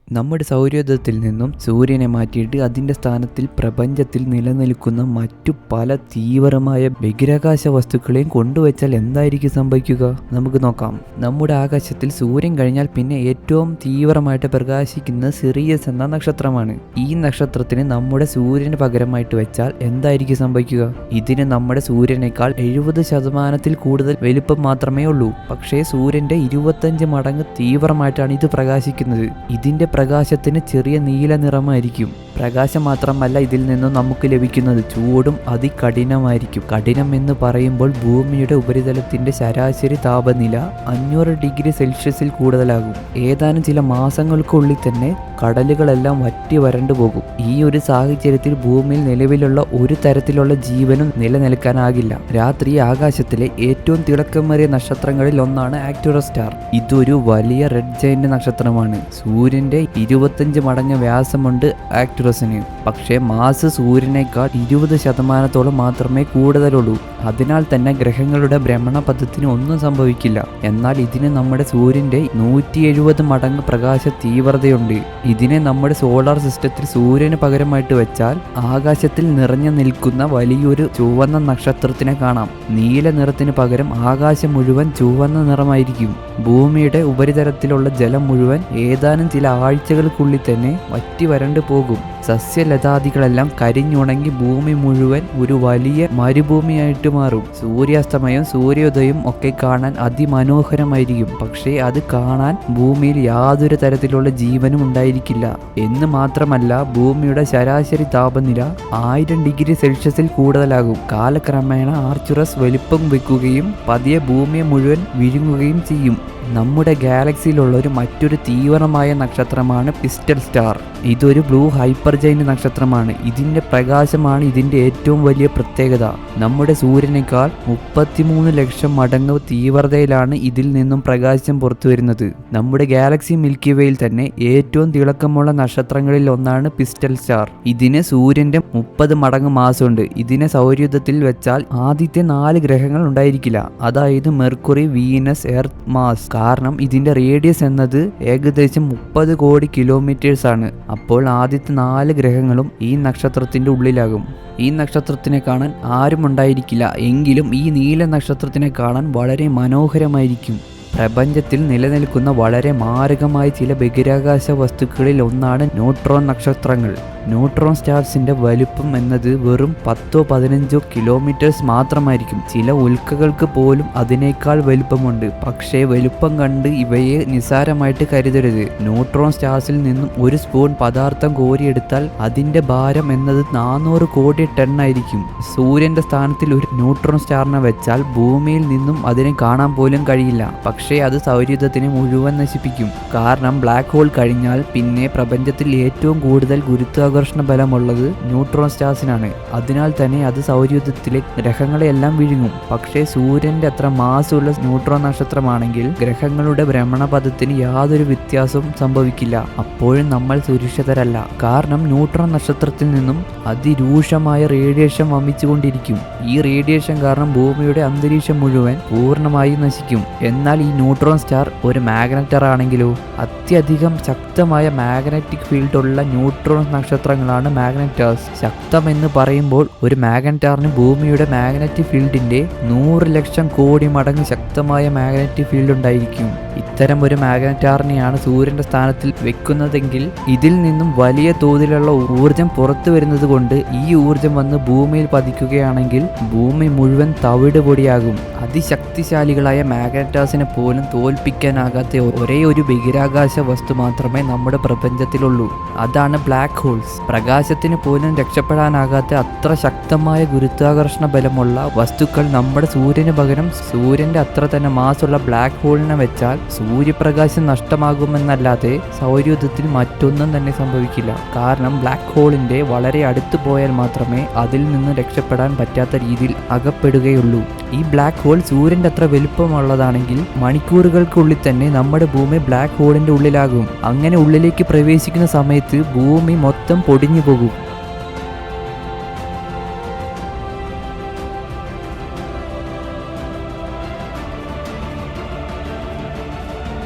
നമ്മുടെ സൗരയൂഥത്തിൽ നിന്നും സൂര്യനെ മാറ്റിയിട്ട് അതിൻ്റെ സ്ഥാനത്തിൽ പ്രപഞ്ചത്തിൽ നിലനിൽക്കുന്ന മറ്റു പല തീവ്രമായ ബഹിരാകാശ വസ്തുക്കളെയും കൊണ്ടുവച്ചാൽ എന്തായിരിക്കും സംഭവിക്കുക? നമുക്ക് നോക്കാം. നമ്മുടെ ആകാശത്തിൽ സൂര്യൻ കഴിഞ്ഞാൽ പിന്നെ ഏറ്റവും തീവ്രമായിട്ട് പ്രകാശിക്കുന്ന സിറിയസ് എന്ന നക്ഷത്രമാണ്. ഈ നക്ഷത്രത്തിന് നമ്മുടെ സൂര്യന് പകരമായിട്ട് വെച്ചാൽ എന്തായിരിക്കും സംഭവിക്കുക? ഇതിന് നമ്മുടെ സൂര്യനേക്കാൾ 70% കൂടുതൽ വലിപ്പം മാത്രമേ ഉള്ളൂ. പക്ഷേ സൂര്യന്റെ 25 മടങ്ങ് തീവ്രമായിട്ടാണ് ഇത് പ്രകാശിക്കുന്നത്. ഇതിന്റെ പ്രകാശത്തിന് ചെറിയ നീല നിറമായിരിക്കും. പ്രകാശം മാത്രമല്ല, ഇതിൽ നിന്നും നമുക്ക് ലഭിക്കുന്നത് ചൂടും അതികഠിനമായിരിക്കും. കഠിനം എന്ന് പറയുമ്പോൾ ഭൂമിയുടെ ഉപരിതലത്തിന്റെ ശരാശരി താപനില 500 ഡിഗ്രി സെൽഷ്യസിൽ കൂടുതലാകും. ഏതാനും ചില മാസങ്ങൾക്കുള്ളിൽ തന്നെ കടലുകളെല്ലാം വറ്റി വരണ്ടു പോകും. ഈ ഒരു സാഹചര്യത്തിൽ ഭൂമിയിൽ നിലവിലുള്ള ഒരു തരത്തിലുള്ള ജീവനും നിലനിൽക്കാനാകില്ല. രാത്രി ആകാശത്തിലെ ഏറ്റവും തിളക്കമേറിയ നക്ഷത്രങ്ങളിൽ ഒന്നാണ് ആക്ടുറസ് സ്റ്റാർ. ഇതൊരു വലിയ റെഡ് ജയന്റ് നക്ഷത്രമാണ്. സൂര്യന്റെ 25 മടങ്ങ് വ്യാസമുണ്ട് ആക്ടുറസിന്. പക്ഷേ മാസ് സൂര്യനേക്കാൾ 20% മാത്രമേ കൂടുതലുള്ളൂ. അതിനാൽ തന്നെ ഗ്രഹങ്ങളുടെ ഭ്രമണപഥത്തിന് ഒന്നും സംഭവിക്കില്ല. എന്നാൽ ഇതിന് നമ്മുടെ സൂര്യന്റെ 170 മടങ്ങ് പ്രകാശ തീവ്രതയുണ്ട്. ഇതിനെ നമ്മുടെ സോളാർ സിസ്റ്റത്തിൽ സൂര്യന് പകരമായിട്ട് വെച്ചാൽ ആകാശത്തിൽ നിറഞ്ഞു നിൽക്കുന്ന വലിയൊരു ചുവന്ന നക്ഷത്രത്തിനെ കാണാം. നീല നിറത്തിന് പകരം ആകാശം മുഴുവൻ ചുവന്ന നിറമായിരിക്കും. ഭൂമിയുടെ ഉപരിതലത്തിലുള്ള ജലം മുഴുവൻ ഏതാനും ചില ആഴ്ചകൾക്കുള്ളിൽ തന്നെ വറ്റി വരണ്ടു പോകും. സസ്യലതാദികളെല്ലാം കരിഞ്ഞുണങ്ങി ഭൂമി മുഴുവൻ ഒരു വലിയ മരുഭൂമിയായിട്ട് മാറും. സൂര്യാസ്തമയം സൂര്യോദയം ഒക്കെ കാണാൻ അതിമനോഹരമായിരിക്കും. പക്ഷേ അത് കാണാൻ ഭൂമിയിൽ യാതൊരു തരത്തിലുള്ള ജീവനും ഉണ്ടായിരിക്കില്ല. എന്ന് മാത്രമല്ല, ഭൂമിയുടെ ശരാശരി താപനില 1000 ഡിഗ്രി സെൽഷ്യസിൽ കൂടുതലാകും. കാലക്രമേണ ആർച്ചുറസ് വലിപ്പം വെക്കുകയും പതിയെ ഭൂമിയെ മുഴുവൻ വിഴുങ്ങുകയും ചെയ്യും. നമ്മുടെ ഗാലക്സിയിലുള്ള മറ്റൊരു തീവ്രമായ നക്ഷത്രമാണ് പിസ്റ്റൽ സ്റ്റാർ. ഇതൊരു ബ്ലൂ ഹൈപ്പർ ജയന്റ് നക്ഷത്രമാണ്. ഇതിന്റെ പ്രകാശമാണ് ഇതിന്റെ ഏറ്റവും വലിയ പ്രത്യേകത. നമ്മുടെ സൂര്യനേക്കാൾ 33 ലക്ഷം മടങ്ങ് തീവ്രതയിലാണ് ഇതിൽ നിന്നും പ്രകാശം പുറത്തു വരുന്നത്. നമ്മുടെ ഗാലക്സി മിൽക്കി വേയിൽ തന്നെ ഏറ്റവും തിളക്കമുള്ള നക്ഷത്രങ്ങളിൽ ഒന്നാണ് പിസ്റ്റൽ സ്റ്റാർ. ഇതിന് സൂര്യന്റെ 30 മടങ്ങ് മാസമുണ്ട്. ഇതിനെ സൗരയൂഥത്തിൽ വെച്ചാൽ ആദ്യത്തെ 4 ഗ്രഹങ്ങൾ ഉണ്ടായിരിക്കില്ല. അതായത് മെർക്കുറി, വീനസ്, എർത്ത്, മാസ്. കാരണം ഇതിന്റെ റേഡിയസ് എന്നത് ഏകദേശം 30 കോടി കിലോമീറ്റേഴ്സ് ആണ്. അപ്പോൾ ആദ്യത്തെ 4 ഗ്രഹങ്ങളും ഈ നക്ഷത്രത്തിന്റെ ഉള്ളിലാകും. ഈ നക്ഷത്രത്തിനെ കാണാൻ ആരും ഉണ്ടായിരിക്കില്ല. എങ്കിലും ഈ നീല നക്ഷത്രത്തിനെ കാണാൻ വളരെ മനോഹരമായിരിക്കും. പ്രപഞ്ചത്തിൽ നിലനിൽക്കുന്ന വളരെ മാരകമായ ചില ബഹിരാകാശ വസ്തുക്കളിൽ ഒന്നാണ് ന്യൂട്രോൺ നക്ഷത്രങ്ങൾ. ന്യൂട്രോൺ സ്റ്റാർസിന്റെ വലുപ്പം എന്നത് വെറും 10-15 കിലോമീറ്റേഴ്സ് മാത്രമായിരിക്കും. ചില ഉൽക്കകൾക്ക് പോലും അതിനേക്കാൾ വലുപ്പമുണ്ട്. പക്ഷേ വലുപ്പം കണ്ട് ഇവയെ നിസ്സാരമായിട്ട് കരുതരുത്. ന്യൂട്രോൺ സ്റ്റാർസിൽ നിന്നും ഒരു സ്പൂൺ പദാർത്ഥം കോരിയെടുത്താൽ അതിന്റെ ഭാരം എന്നത് 400 കോടി ടൺ ആയിരിക്കും. സൂര്യന്റെ സ്ഥാനത്തിൽ ഒരു ന്യൂട്രോൺ സ്റ്റാറിനെ വെച്ചാൽ ഭൂമിയിൽ നിന്നും അതിനെ കാണാൻ പോലും കഴിയില്ല. പക്ഷേ അത് സൗരയൂഥത്തിനെ മുഴുവൻ നശിപ്പിക്കും. കാരണം ബ്ലാക്ക് ഹോൾ കഴിഞ്ഞാൽ പിന്നെ പ്രപഞ്ചത്തിൽ ഏറ്റവും കൂടുതൽ ഗുരുത്വാകർഷണ ബലമുള്ളത് ന്യൂട്രോൺ സ്റ്റാർസിനാണ്. അതിനാൽ തന്നെ അത് സൗരയൂഥത്തിലെ ഗ്രഹങ്ങളെല്ലാം വിഴുങ്ങും. പക്ഷേ സൂര്യന്റെ അത്ര മാസുള്ള ന്യൂട്രോൺ നക്ഷത്രമാണെങ്കിൽ ഗ്രഹങ്ങളുടെ ഭ്രമണപഥത്തിന് യാതൊരു വ്യത്യാസവും സംഭവിക്കില്ല. അപ്പോഴും നമ്മൾ സുരക്ഷിതരല്ല. കാരണം ന്യൂട്രോൺ നക്ഷത്രത്തിൽ നിന്നും അതിരൂക്ഷമായ റേഡിയേഷൻ വമിച്ചുകൊണ്ടിരിക്കും. ഈ റേഡിയേഷൻ കാരണം ഭൂമിയുടെ അന്തരീക്ഷം മുഴുവൻ പൂർണ്ണമായും നശിക്കും. എന്നാൽ ഈ ന്യൂട്രോൺ സ്റ്റാർ ഒരു മാഗ്നറ്റർ ആണെങ്കിലോ? അത്യധികം ശക്തമായ മാഗ്നറ്റിക് ഫീൽഡ് ഉള്ള ന്യൂട്രോൺ നക്ഷത്രങ്ങളാണ് മാഗ്നറ്റാർസ്. ശക്തമെന്ന് പറയുമ്പോൾ ഒരു മാഗ്നറ്റാറിന് ഭൂമിയുടെ മാഗ്നറ്റിക് ഫീൽഡിന്റെ 100 ലക്ഷം കോടി മടങ്ങ് ശക്തമായ മാഗ്നറ്റിക് ഫീൽഡ് ഉണ്ടായിരിക്കും. ഇത്തരം ഒരു മാഗ്നറ്റാറിനെയാണ് സൂര്യന്റെ സ്ഥാനത്തിൽ വെക്കുന്നതെങ്കിൽ ഇതിൽ നിന്നും വലിയ തോതിലുള്ള ഊർജം പുറത്തു വരുന്നത് കൊണ്ട് ഈ ഊർജം വന്ന് ഭൂമിയിൽ പതിക്കുകയാണെങ്കിൽ ഭൂമി മുഴുവൻ തവിട് പൊടിയാകും. അതിശക്തിശാലികളായ മാഗ്നറ്റാർസിനെ പോലും തോൽപ്പിക്കാനാകാത്ത ഒരേ ഒരു ബഹിരാകാശ വസ്തു മാത്രമേ നമ്മുടെ പ്രപഞ്ചത്തിലുള്ളൂ. അതാണ് ബ്ലാക്ക് ഹോൾസ്. പ്രകാശത്തിന് പോലും രക്ഷപ്പെടാനാകാത്ത അത്ര ശക്തമായ ഗുരുത്വാകർഷണ ബലമുള്ള വസ്തുക്കൾ നമ്മുടെ സൂര്യന് പകരം സൂര്യന്റെ അത്ര തന്നെ മാസുള്ള ബ്ലാക്ക് ഹോളിനെ വെച്ചാൽ സൂര്യപ്രകാശം നഷ്ടമാകുമെന്നല്ലാതെ സൗരയൂഥത്തിൽ മറ്റൊന്നും തന്നെ സംഭവിക്കില്ല. കാരണം ബ്ലാക്ക് ഹോളിന്റെ വളരെ അടുത്ത് പോയാൽ മാത്രമേ അതിൽ നിന്ന് രക്ഷപ്പെടാൻ പറ്റാത്ത രീതിയിൽ അകപ്പെടുകയുള്ളൂ. ഈ ബ്ലാക്ക് ഹോൾ സൂര്യന്റെ അത്ര വലുപ്പമുള്ളതാണെങ്കിൽ മണിക്കൂറുകൾക്കുള്ളിൽ തന്നെ നമ്മുടെ ഭൂമി ബ്ലാക്ക് ഹോളിന്റെ ഉള്ളിലാകും. അങ്ങനെ ഉള്ളിലേക്ക് പ്രവേശിക്കുന്ന സമയത്ത് ഭൂമി മൊത്തം പൊടിഞ്ഞു പോകും.